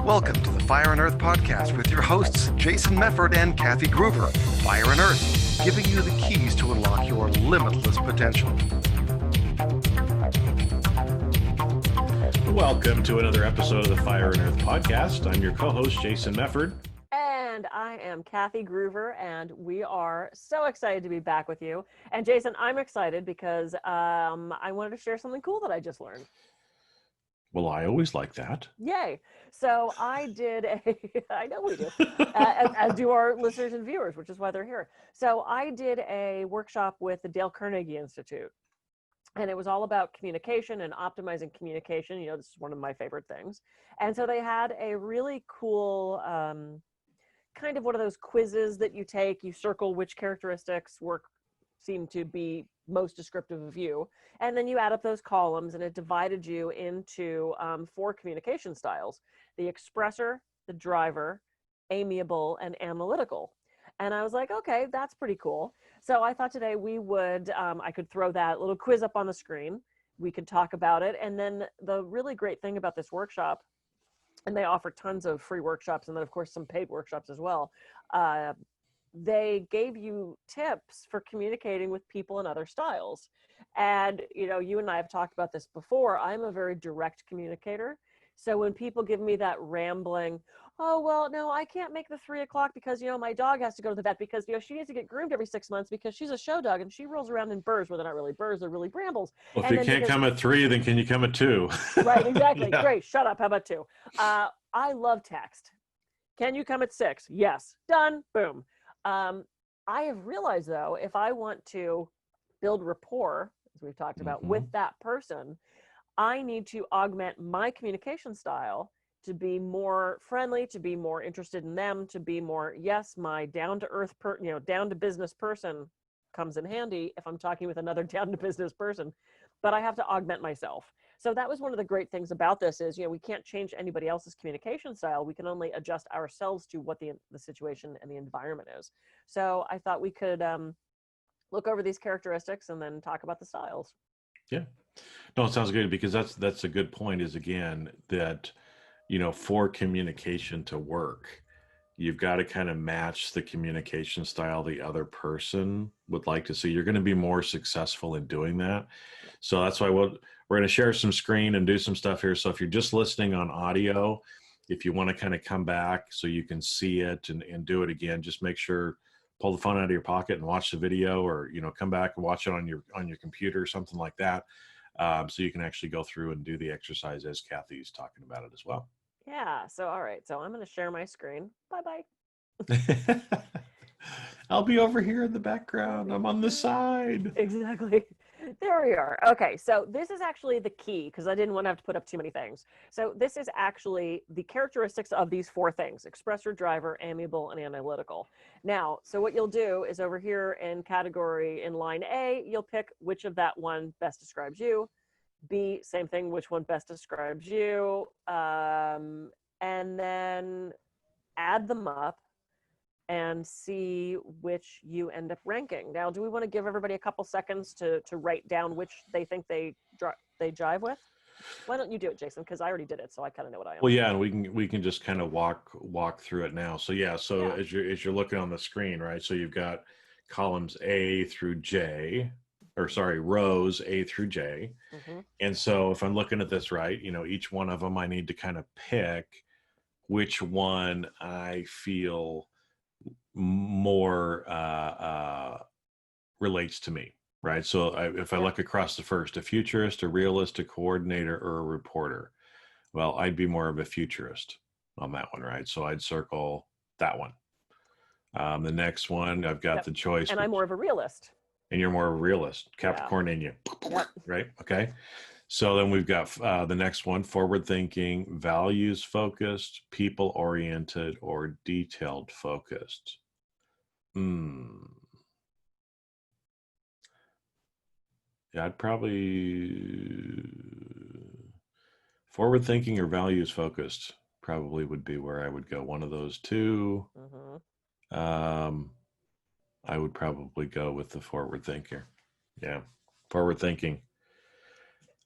Welcome to the Fire and Earth podcast with your hosts, Jason Mefford and Kathy Groover. Fire and Earth, giving you the keys to unlock your limitless potential. Welcome to another episode of the Fire and Earth podcast. I'm your co-host, Jason Mefford. And I am Kathy Groover, and we are so excited to be back with you. And Jason, I'm excited because I wanted to share something cool that I just learned. Well, I always like that. Yay. So I did I know we do, as do our listeners and viewers, which is why they're here. So I did a workshop with the Dale Carnegie Institute, and it was all about communication and optimizing communication. You know, this is one of my favorite things. And so they had a really cool, kind of one of those quizzes that you take, you circle which characteristics seem to be most descriptive of you, and then you add up those columns, and it divided you into 4 communication styles: the expressor, the driver, amiable, and analytical. And I was like, okay, that's pretty cool. So I thought today we would, I could throw that little quiz up on the screen. We could talk about it. And then the really great thing about this workshop, and they offer tons of free workshops, and then of course some paid workshops as well. They gave you tips for communicating with people in other styles. And, you know, you and I have talked about this before. I'm a very direct communicator. So when people give me that rambling, oh, well, no, I can't make the 3 o'clock because, you know, my dog has to go to the vet because, you know, she needs to get groomed every 6 months because she's a show dog and she rolls around in burrs. Well, they're not really burrs, they're really brambles. Well, if you can't come at 3, then can you come at 2? Right, exactly. Yeah. Great. Shut up. How about 2? I love text. Can you come at 6? Yes. Done. Boom. I have realized, though, if I want to build rapport, as we've talked about, with that person, I need to augment my communication style to be more friendly, to be more interested in them, to be more, yes, my down-to-earth, down to business person comes in handy if I'm talking with another down to business person, but I have to augment myself. So that was one of the great things about this is, you know, we can't change anybody else's communication style. We can only adjust ourselves to what the situation and the environment is. So I thought we could look over these characteristics and then talk about the styles. Yeah. No, it sounds good, because that's a good point, is again that, you know, for communication to work, you've got to kind of match the communication style the other person would like to see. You're going to be more successful in doing that. So that's why we're going to share some screen and do some stuff here. So if you're just listening on audio, if you want to kind of come back so you can see it and do it again, just make sure, pull the phone out of your pocket and watch the video, or, you know, come back and watch it on your computer or something like that. So you can actually go through and do the exercise as Kathy's talking about it as well. Yeah. So, all right. So I'm going to share my screen. Bye-bye. I'll be over here in the background. I'm on the side. Exactly. There we are. Okay, so this is actually the key, because I didn't want to have to put up too many things. So this is actually the characteristics of these 4 things: expressor, driver, amiable, and analytical. Now, so what you'll do is over here in category in line A, you'll pick which of that one best describes you. B, same thing, which one best describes you. And then add them up and see which you end up ranking. Now, do we want to give everybody a couple seconds to write down which they think they jive with? Why don't you do it, Jason? Because I already did it, so I kind of know what I am. Well, yeah, and we can just kind of walk through it now. So yeah, so as you're looking on the screen, right? So you've got columns A through J, or sorry, rows A through J. And so if I'm looking at this right, you know, each one of them, I need to kind of pick which one I feel more relates to me, right? So if I look across the first, a futurist, a realist, a coordinator, or a reporter, well, I'd be more of a futurist on that one, right? So I'd circle that one. The next one, I've got the choice. And I'm more of a realist. And you're more of a realist, Capricorn in you, right? Okay. So then we've got the next one: forward thinking, values focused, people oriented, or detailed focused. Yeah, I'd probably forward thinking or values focused probably would be where I would go. One of those two. I would probably go with the forward thinker. Yeah, forward thinking.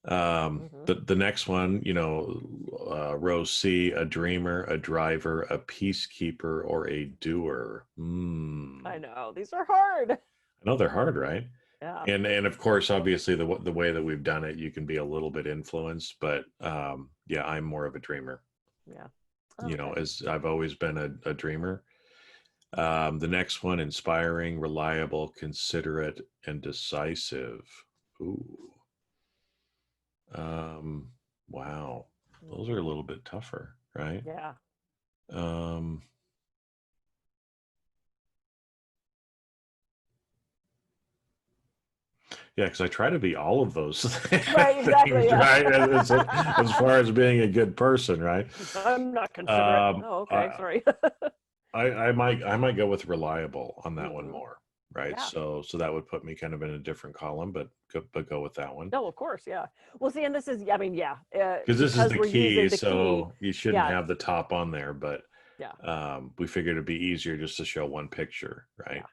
The next one, row C, a dreamer, a driver, a peacekeeper, or a doer. I know these are hard. I know they're hard, right? Yeah. And of course, obviously, the way that we've done it, you can be a little bit influenced, but yeah, I'm more of a dreamer. Yeah. As I've always been a dreamer. The next one, inspiring, reliable, considerate, and decisive. Ooh. Wow. Those are a little bit tougher, right? Yeah. Um, yeah, because I try to be all of those Right, exactly. things, Yeah. right? As far as being a good person, right? I'm not considerate. Oh, okay. I, Sorry. I might go with reliable on that one Mhm. more, right? Yeah. So that would put me kind of in a different column, but go with that one. No, of course. Yeah. Well, see, and this is, I mean, yeah, Because this is because the we're using key, the key. so you shouldn't Yeah. have the top on there, but Yeah. we figured it'd be easier just to show one picture, right?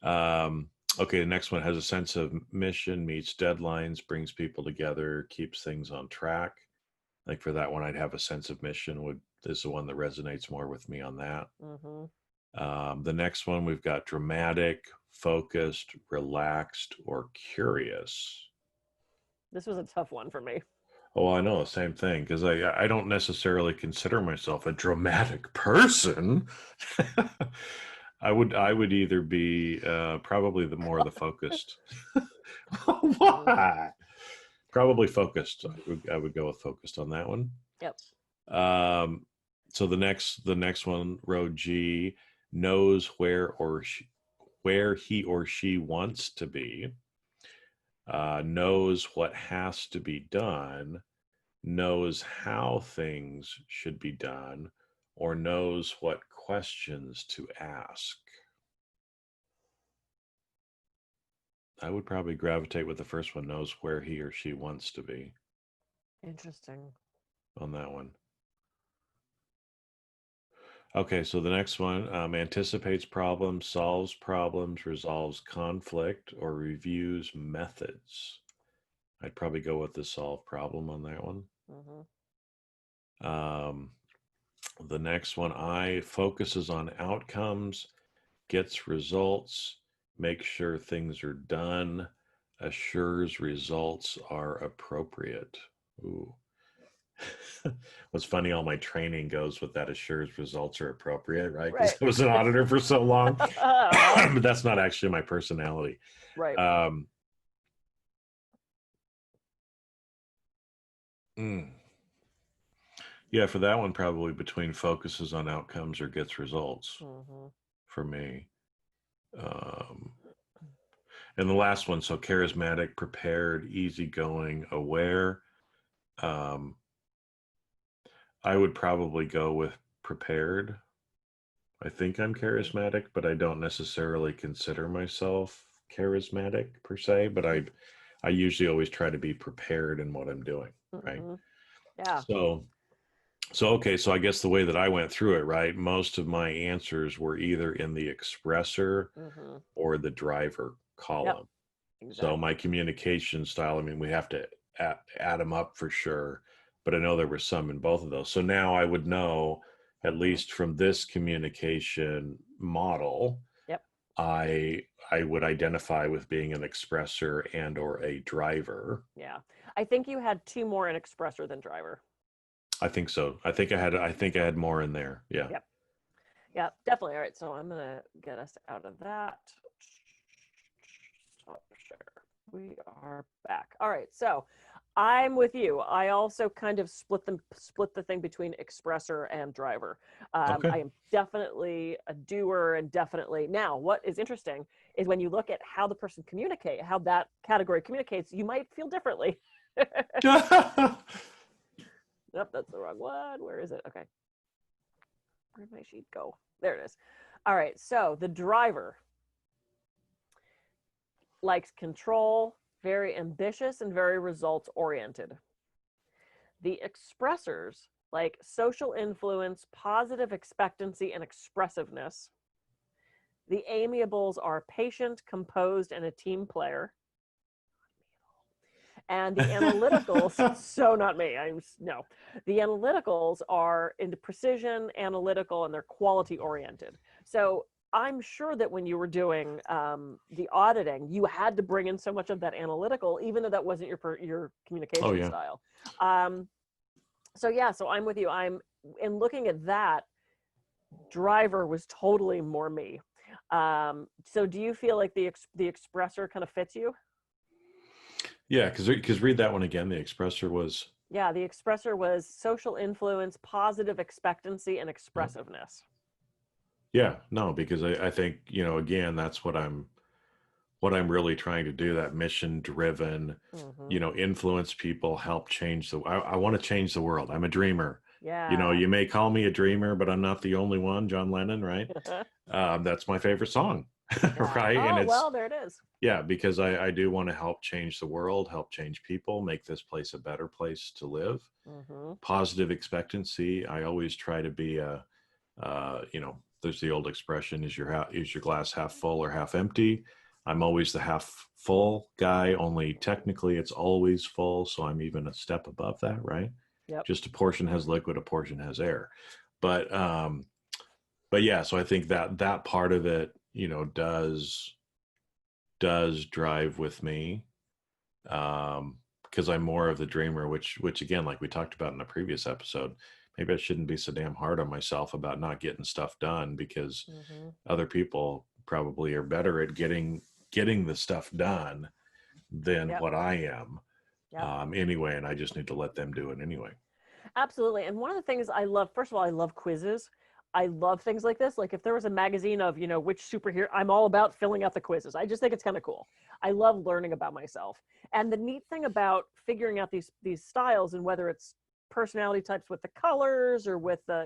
Yeah. Okay, the next one has a sense of mission, meets deadlines, brings people together, keeps things on track. Like for that one, I'd have a sense of mission is the one that resonates more with me on that. Mm-hmm. The next one, we've got dramatic, focused, relaxed, or curious. This was a tough one for me. Oh, I know, same thing, because I don't necessarily consider myself a dramatic person. I would either be probably the focused. Why? Probably focused. I would go with focused on that one. Yep. So the next one, row G, knows where he or she wants to be, knows what has to be done, knows how things should be done, or knows what questions to ask. I would probably gravitate with the first one, knows where he or she wants to be Interesting. on that one. Okay, so the next one, anticipates problems, solves problems, resolves conflict, or reviews methods. I'd probably go with the solve problem on that one. Mm-hmm. The next one, I focuses on outcomes, gets results, makes sure things are done, assures results are appropriate. Ooh. What's funny, all my training goes with that assures results are appropriate, right? Because Right. I was an auditor for so long. Uh-huh. But that's not actually my personality. Right. Um, yeah, for that one, probably between focuses on outcomes or gets results Mm-hmm. for me. Um, and the last one, so charismatic, prepared, easygoing, aware. Um, I would probably go with prepared. I think I'm charismatic, but I don't necessarily consider myself charismatic per se, but I usually always try to be prepared in what I'm doing, right? Mm-hmm. Yeah. So okay, so I guess the way that I went through it, right, most of my answers were either in the expressor Mm-hmm. or the driver Yep. column. So Exactly. my communication style, I mean, we have to add them up for sure, but I know there were some in both of those. So now I would know, at Mm-hmm. least from this communication model, Yep. I would identify with being an expressor and or a driver. Yeah. I think you had two more in expressor than driver. I think so. I think I had more in there. Yeah. Yep. Yeah, definitely. All right. So I'm going to get us out of that. Stop share. We are back. All right. So I'm with you. I also kind of split the thing between expressor and driver. Okay. I am definitely a doer and definitely now. What is interesting is when you look at how the person communicate, how that category communicates, you might feel differently. Nope, that's the wrong one. Where is it? Okay. Where'd my sheet go? There it is. All right. So the driver likes control, very ambitious, and very results oriented. The expressors like social influence, positive expectancy, and expressiveness. The amiables are patient, composed, and a team player. And the analyticals, so not me. No. The analyticals are into precision, analytical, and they're quality oriented. So I'm sure that when you were doing the auditing, you had to bring in so much of that analytical, even though that wasn't your communication Oh yeah. style. So I'm with you. In looking at that, driver was totally more me. So do you feel like the expressor kind of fits you? Yeah, because read that one again. The expressor was. Yeah, the expressor was social influence, positive expectancy, and expressiveness. Yeah, no, because I think, again, that's what I'm really trying to do, that mission driven, influence people, help change I want to change the world. I'm a dreamer. Yeah. You may call me a dreamer, but I'm not the only one. John Lennon, right? That's my favorite song. Right. And Oh, it's, well, there it is. yeah, because I do want to help change the world, help change people, make this place a better place to live. Positive expectancy. I always try to be there's the old expression, is your glass half full or half empty? I'm always the half full guy, only technically it's always full. So I'm even a step above that, right? Yep. Just a portion has liquid, a portion has air. But yeah, so I think that part of it, does drive with me. Because I'm more of the dreamer, which again, like we talked about in the previous episode, maybe I shouldn't be so damn hard on myself about not getting stuff done, because other people probably are better at getting the stuff done than what I am. Anyway, and I just need to let them do it anyway. Absolutely. And one of the things I love, first of all, I love quizzes. I love things like this. Like if there was a magazine of, which superhero, I'm all about filling out the quizzes. I just think it's kind of cool. I love learning about myself. And the neat thing about figuring out these styles, and whether it's personality types with the colors or with the,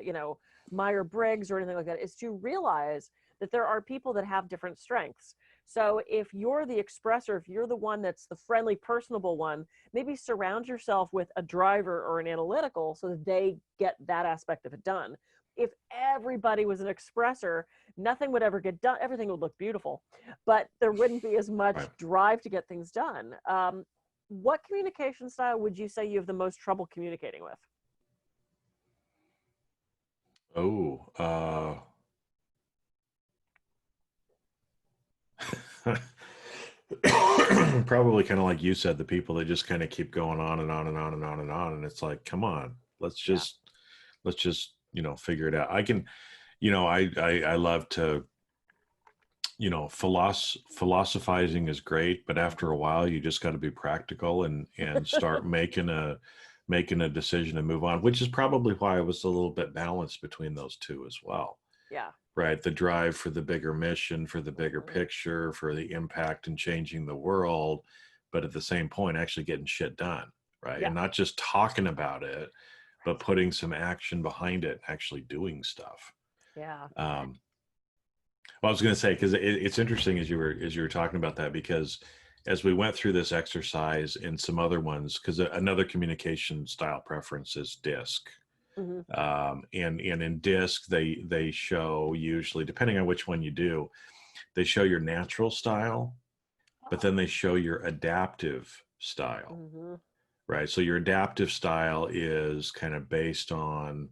Myers-Briggs or anything like that, is to realize that there are people that have different strengths. So if you're the expressor, if you're the one that's the friendly, personable one, maybe surround yourself with a driver or an analytical so that they get that aspect of it done. If everybody was an expressor, nothing would ever get done. Everything would look beautiful, but there wouldn't be as much drive to get things done. What communication style would you say you have the most trouble communicating with? Probably kind of like you said, the people that just kind of keep going on and on and on and on and on. And it's like, come on, let's just figure it out. I can, I love to, philosophizing is great, but after a while you just got to be practical and start making a decision and move on, which is probably why I was a little bit balanced between those two as well. Yeah. Right. The drive for the bigger mission, for the bigger picture, for the impact and changing the world, but at the same point, actually getting shit done. Right. Yeah. And not just talking about it, but putting some action behind it, actually doing stuff. Yeah. Well, I was going to say, because it's interesting as you were talking about that, because as we went through this exercise and some other ones, because another communication style preference is DISC. And in DISC, they show, usually, depending on which one you do, they show your natural style, but then they show your adaptive style. Right. So your adaptive style is kind of based on,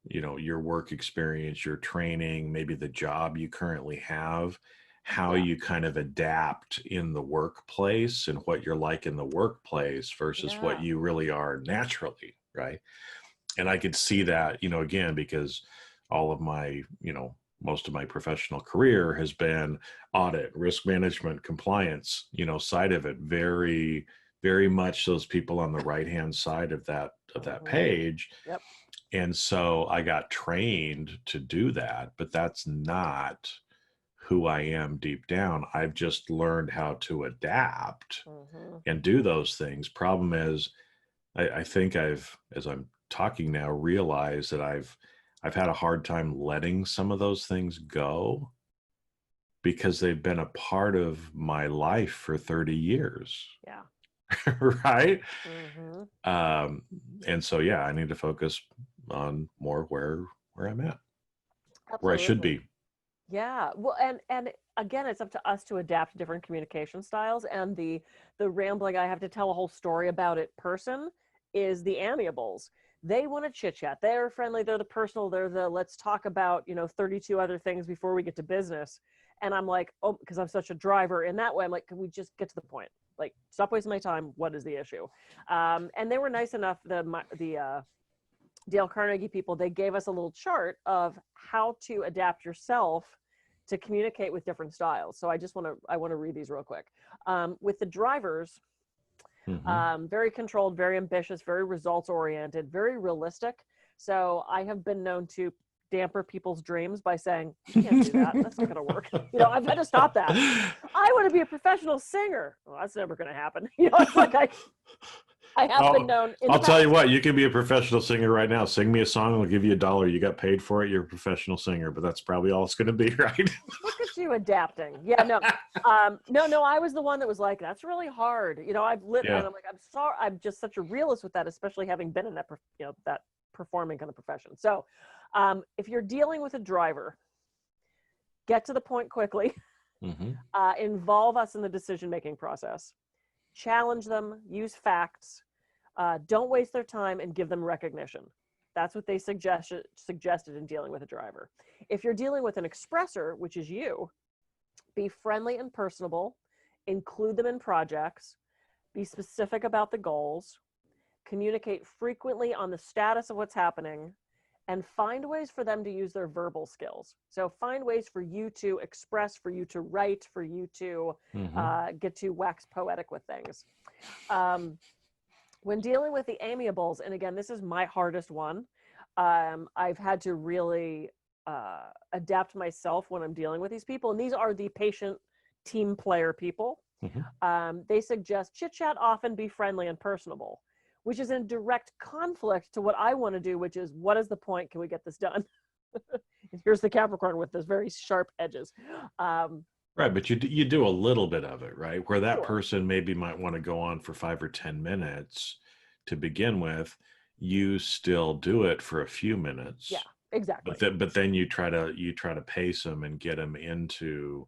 your work experience, your training, maybe the job you currently have, how you kind of adapt in the workplace and what you're like in the workplace versus what you really are naturally. Right. And I could see that, again, because all of my, most of my professional career has been audit, risk management, compliance, side of it. Very, very much those people on the right-hand side of that page. Yep. And so I got trained to do that, but that's not who I am deep down. I've just learned how to adapt and do those things. Problem is, I think as I'm talking now, realize that I've had a hard time letting some of those things go because they've been a part of my life for 30 years. Yeah. Right. And so, yeah, I need to focus on more where I'm at. Absolutely. Where I should be. Yeah. Well, and again, it's up to us to adapt to different communication styles, and the rambling, I have to tell a whole story about it person is the amiables. They want to chit chat. They're friendly. They're the personal. They're the let's talk about 32 other things before we get to business. And I'm like, oh, because I'm such a driver in that way. I'm like, can we just get to the point? Like, stop wasting my time. What is the issue? And they were nice enough. The Dale Carnegie people, they gave us a little chart of how to adapt yourself to communicate with different styles. So I want to read these real quick. With the drivers, very controlled, very ambitious, very results oriented, very realistic. So I have been known to damper people's dreams by saying, you can't do that. That's not going to work. I've had to stop that. I want to be a professional singer. Well, that's never going to happen. It's like I have been known. I'll tell you what, you can be a professional singer right now. Sing me a song, I'll give you $1. You got paid for it. You're a professional singer, but that's probably all it's going to be, right? Look at you adapting. Yeah, no, no. I was the one that was like, that's really hard. I've lived, and I'm like, I'm sorry. I'm just such a realist with that, especially having been in that, that performing kind of profession. So, if you're dealing with a driver, get to the point quickly. Involve us in the decision-making process. Challenge them, use facts, don't waste their time, and give them recognition. That's what they suggested in dealing with a driver. If you're dealing with an expressor, which is you, be friendly and personable, include them in projects, be specific about the goals, communicate frequently on the status of what's happening, and find ways for them to use their verbal skills. So find ways for you to express, for you to write, for you to get to wax poetic with things. When dealing with the amiables, and again, this is my hardest one, I've had to really adapt myself when I'm dealing with these people. And these are the patient team player people. They suggest chit chat often, be friendly and personable, which is in direct conflict to what I want to do, which is, what is the point? Can we get this done? Here's the Capricorn with those very sharp edges. Right, but you do a little bit of it, right? Where that person maybe might want to go on for 5 or 10 minutes to begin with, you still do it for a few minutes. Yeah, exactly. But then you try to pace them and get them into,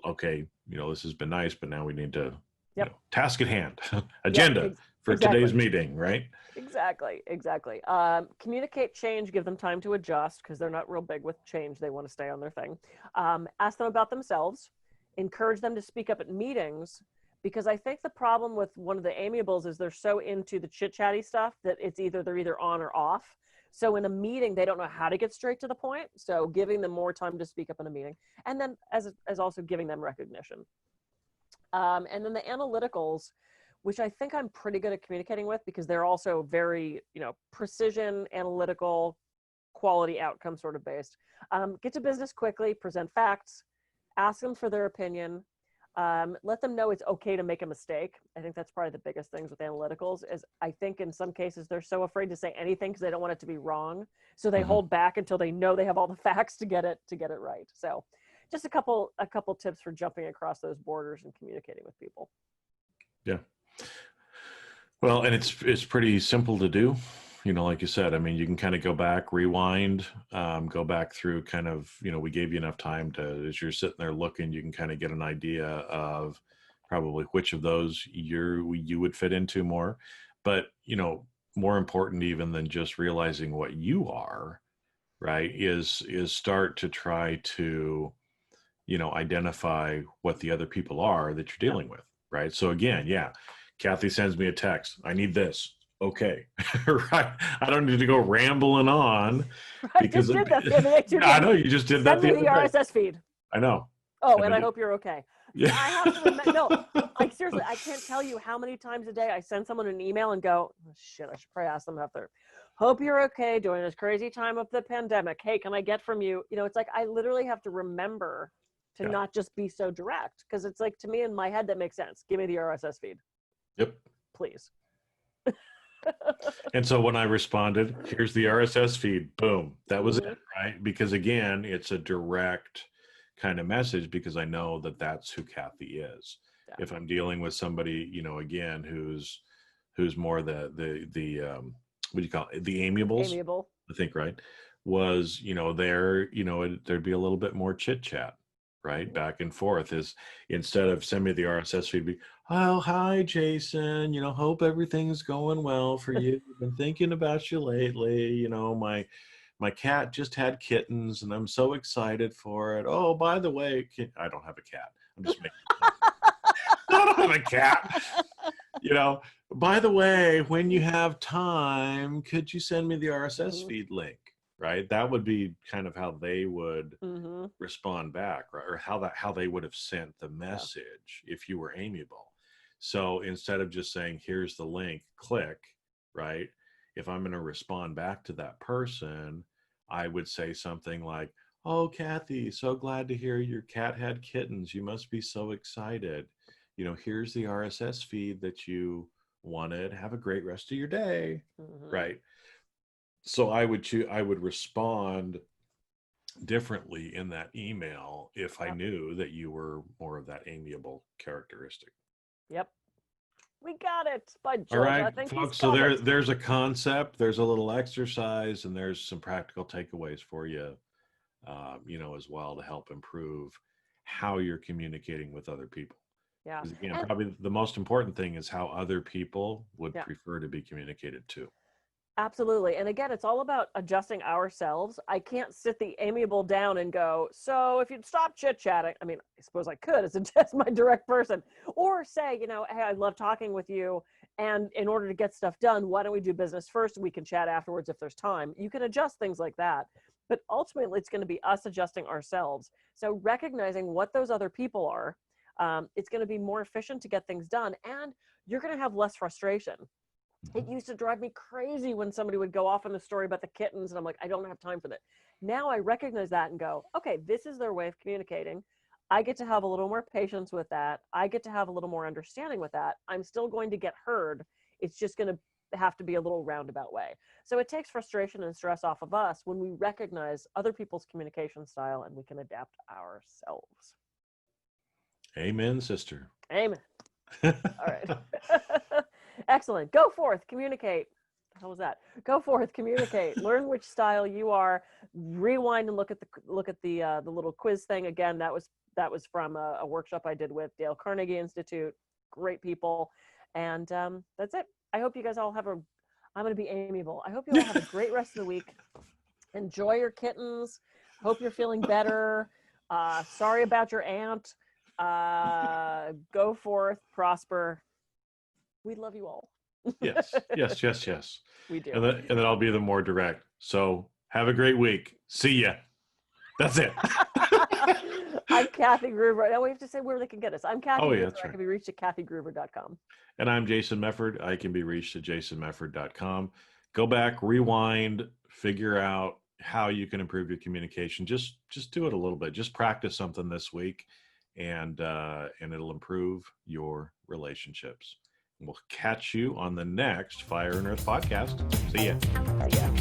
okay, this has been nice, but now we need to task at hand, agenda for today's meeting, right? Exactly. Communicate change, give them time to adjust because they're not real big with change. They want to stay on their thing. Ask them about themselves, encourage them to speak up at meetings, because I think the problem with one of the amiables is they're so into the chit-chatty stuff that they're either on or off. So in a meeting, they don't know how to get straight to the point. So giving them more time to speak up in a meeting, and then as also giving them recognition. And then the analyticals, which I think I'm pretty good at communicating with because they're also very, precision, analytical, quality outcome sort of based. Get to business quickly, present facts, ask them for their opinion, let them know it's okay to make a mistake. I think that's probably the biggest things with analyticals is I think in some cases they're so afraid to say anything because they don't want it to be wrong. So they hold back until they know they have all the facts to get it right. So just a couple tips for jumping across those borders and communicating with people. Yeah. Well, and it's pretty simple to do, like you said. I mean, you can kind of go back, rewind, go back through kind of, we gave you enough time to, as you're sitting there looking, you can kind of get an idea of probably which of those you would fit into more. But, more important even than just realizing what you are, right, is start to try to, identify what the other people are that you're dealing with, right? So again, Kathy sends me a text. I need this. Okay. Right. I don't need to go rambling on because I just did that the other day too. I know you just did that. Send me the RSS feed. I know. Oh, and I hope you're okay. Yeah. I have to remember. No, seriously, I can't tell you how many times a day I send someone an email and go, oh, shit, I should probably ask them after. Hope you're okay during this crazy time of the pandemic. Hey, can I get from you? It's like I literally have to remember to not just be so direct because it's like to me in my head that makes sense. Give me the RSS feed. Yep. Please. And so when I responded, here's the RSS feed, boom, that was it, right? Because again, it's a direct kind of message because I know that that's who Kathy is. Yeah. If I'm dealing with somebody, again, who's more the what do you call it? The amiables, I think, right? Was, there'd be a little bit more chit chat. right? Back and forth is instead of send me the RSS feed, be, oh, hi, Jason, hope everything's going well for you. I've been thinking about you lately. My cat just had kittens and I'm so excited for it. Oh, by the way, I don't have a cat. I'm just making I don't have a cat. By the way, when you have time, could you send me the RSS feed link? Right? That would be kind of how they would respond back, right? Or how they would have sent the message if you were amiable. So instead of just saying, here's the link, click, right? If I'm going to respond back to that person, I would say something like, oh, Kathy, so glad to hear your cat had kittens. You must be so excited. Here's the RSS feed that you wanted. Have a great rest of your day. Right? So I would respond differently in that email if I knew that you were more of that amiable characteristic. Yep. We got it. By George, All right, I think folks. So there's a concept, there's a little exercise, and there's some practical takeaways for you, as well to help improve how you're communicating with other people. Yeah. Because again, probably the most important thing is how other people would prefer to be communicated to. Absolutely. And again, it's all about adjusting ourselves. I can't sit the amiable down and go, so if you'd stop chit-chatting, I mean, I suppose I could as my direct person, or say, hey, I love talking with you. And in order to get stuff done, why don't we do business first? We can chat afterwards if there's time. You can adjust things like that. But ultimately, it's going to be us adjusting ourselves. So recognizing what those other people are, it's going to be more efficient to get things done. And you're going to have less frustration. It used to drive me crazy when somebody would go off on the story about the kittens, and I'm like, I don't have time for that. Now I recognize that and go, okay, this is their way of communicating. I get to have a little more patience with that. I get to have a little more understanding with that. I'm still going to get heard. It's just going to have to be a little roundabout way. So it takes frustration and stress off of us when we recognize other people's communication style and we can adapt ourselves. Amen, sister. Amen. All right. Excellent. Go forth, communicate. How was that? Go forth, communicate. Learn which style you are. Rewind and look at the little quiz thing again. That was from a workshop I did with Dale Carnegie Institute. Great people, and that's it. I hope you guys all have I'm going to be amiable. I hope you all have a great rest of the week. Enjoy your kittens. Hope you're feeling better. Sorry about your aunt. Go forth, prosper. We love you all. Yes. We do. And then I'll be the more direct. So have a great week. See ya. That's it. I'm Kathy Gruber. Now we have to say where they can get us. I'm Kathy Gruber. That's right. I can be reached at kathygruber.com. And I'm Jason Mefford. I can be reached at jasonmefford.com. Go back, rewind, figure out how you can improve your communication. Just do it a little bit. Just practice something this week, and it'll improve your relationships. We'll catch you on the next Fire and Earth podcast. See ya.